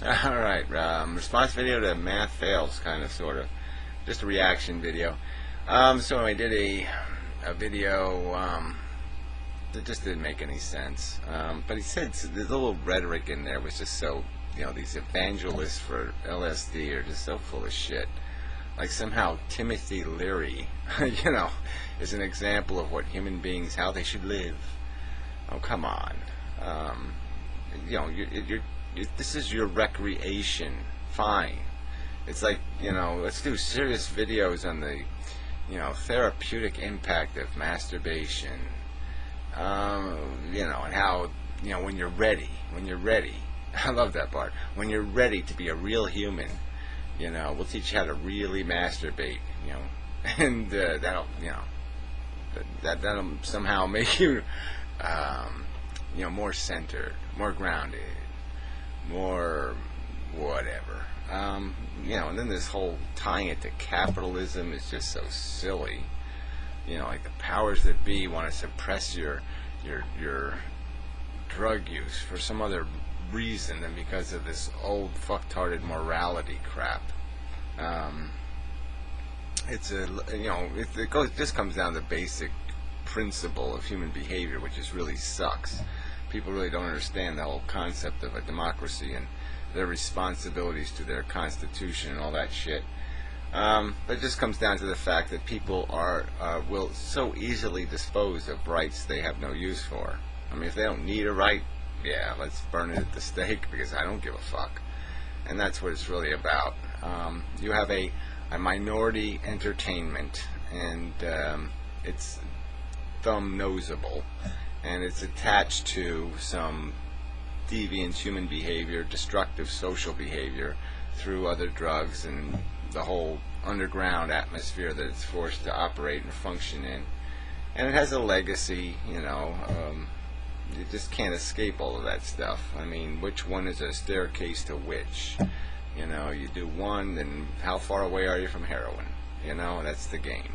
Alright, response video to math fails, kind of, sort of. Just a reaction video. So I did a video that just didn't make any sense. But he said the little rhetoric in there was just so, these evangelists for LSD are just so full of shit. Like somehow Timothy Leary, is an example of what human beings, how they should live. Oh, come on. This is your recreation. Fine. It's like, let's do serious videos on the, therapeutic impact of masturbation. And how, when you're ready, I love that part. When you're ready to be a real human, we'll teach you how to really masturbate, and that'll somehow make you, more centered, more grounded, more whatever. And then this whole tying it to capitalism is just so silly. Like the powers that be want to suppress your drug use for some other reason than because of this old fucktarded morality crap. It just comes down to the basic principle of human behavior, which just really sucks. People really don't understand the whole concept of a democracy and their responsibilities to their constitution and all that shit. But it just comes down to the fact that people will so easily dispose of rights they have no use for. I mean, if they don't need a right, yeah, let's burn it at the stake because I don't give a fuck. And that's what it's really about. You have a minority entertainment, and it's thumb-nosable, and it's attached to some deviant human behavior, destructive social behavior through other drugs and the whole underground atmosphere that it's forced to operate and function in. And it has a legacy, you just can't escape all of that stuff. I mean, which one is a staircase to which? You do one, then how far away are you from heroin? That's the game.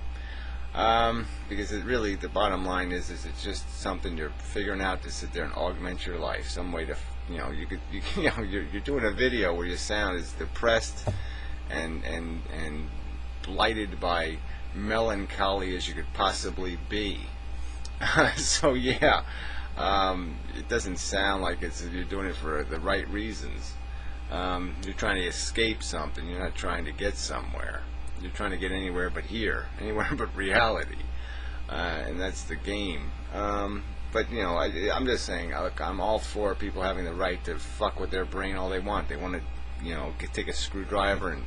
Because the bottom line is it's just something you're figuring out to sit there and augment your life. Some way to, you're doing a video where your sound is depressed and blighted by melancholy as you could possibly be. So yeah, it doesn't sound like you're doing it for the right reasons. You're trying to escape something. You're not trying to get somewhere. You're trying to get anywhere but here, anywhere but reality, and that's the game. But I'm just saying, look, I'm all for people having the right to fuck with their brain all they want. They want to, take a screwdriver and,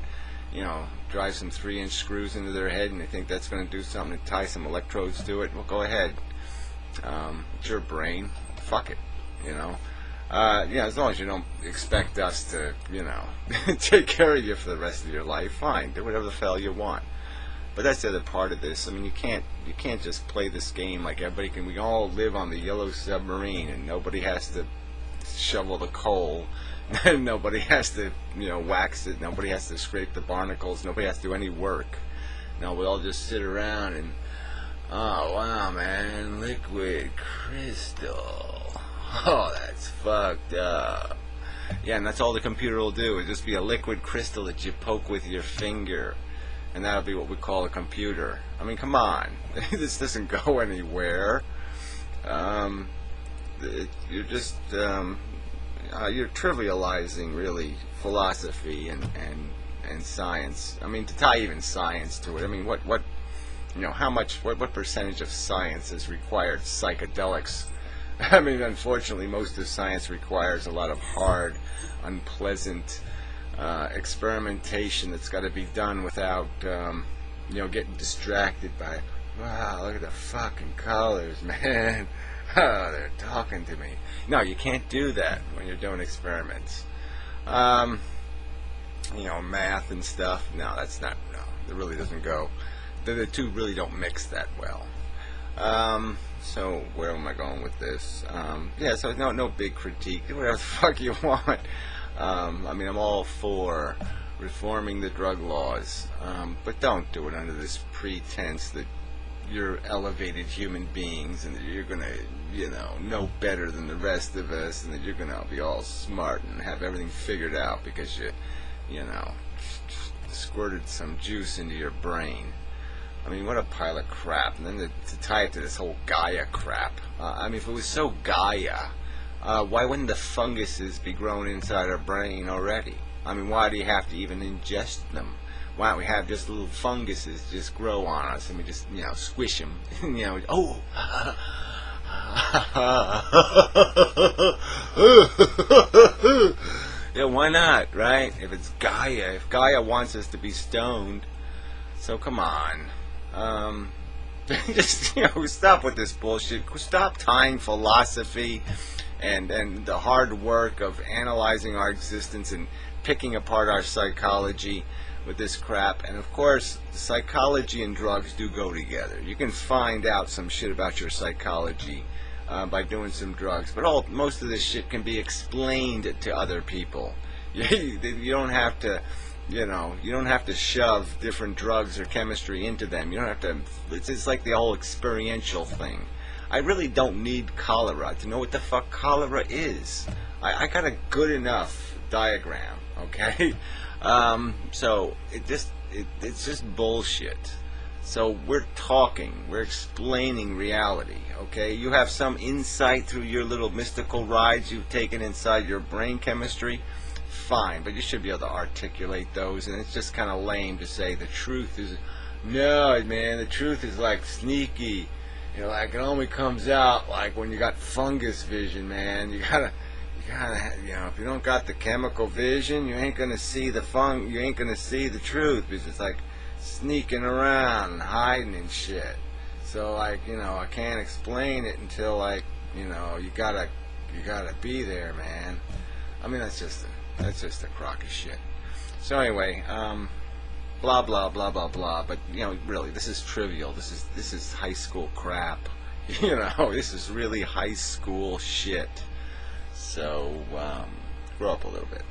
drive some 3-inch screws into their head, and they think that's going to do something and tie some electrodes to it. Well, go ahead. It's your brain. Fuck it. As long as you don't expect us to, take care of you for the rest of your life, fine, do whatever the hell you want. But that's the other part of this. I mean, you can't just play this game like everybody can. We all live on the yellow submarine, and nobody has to shovel the coal. Nobody has to, wax it. Nobody has to scrape the barnacles. Nobody has to do any work. No, we all just sit around and, oh wow, man, liquid crystal. Oh, that's fucked up. Yeah, and that's all the computer will do. It'll just be a liquid crystal that you poke with your finger. And that'll be what we call a computer. I mean, come on. This doesn't go anywhere. You're just, you're trivializing, really, philosophy and science. I mean, to tie even science to it. I mean, what percentage of science is required psychedelics? I mean, unfortunately, most of science requires a lot of hard, unpleasant experimentation that's got to be done without, getting distracted by, wow, look at the fucking colors, man. Oh, they're talking to me. No, you can't do that when you're doing experiments. Math and stuff. No, it really doesn't go. The two really don't mix that well. So where am I going with this? So no big critique. Do whatever the fuck you want. I mean, I'm all for reforming the drug laws, but don't do it under this pretense that, you're elevated human beings and that you're gonna, know better than the rest of us, and that you're gonna be all smart and have everything figured out because you know, squirted some juice into your brain. I mean, what a pile of crap. And then to tie it to this whole Gaia crap. I mean, if it was so Gaia, why wouldn't the funguses be growing inside our brain already? I mean, why do you have to even ingest them? Why don't we have just little funguses just grow on us and we just, squish them? Oh! Yeah, why not, right? If it's Gaia, if Gaia wants us to be stoned, so come on. Just, stop with this bullshit. Stop tying philosophy and the hard work of analyzing our existence and picking apart our psychology with this crap. And of course, psychology and drugs do go together. You can find out some shit about your psychology by doing some drugs, but most of this shit can be explained to other people. You don't have to, you don't have to shove different drugs or chemistry into them. You don't have to. It's like the whole experiential thing. I really don't need cholera to know what the fuck cholera is. I got a good enough diagram, okay? So it's just bullshit. So we're explaining reality, okay? You have some insight through your little mystical rides you've taken inside your brain chemistry, fine, but you should be able to articulate those, and it's just kind of lame to say the truth is, no, man, the truth is like sneaky. Like it only comes out like when you got fungus vision, man. You gotta, if you don't got the chemical vision, you ain't gonna see you ain't gonna see the truth, because it's like sneaking around and hiding and shit. So like, I can't explain it until like, you gotta be there, man. I mean, that's just a crock of shit. So anyway, blah blah blah blah blah. But really, this is trivial. This is high school crap. This is really high school shit. So grow up a little bit.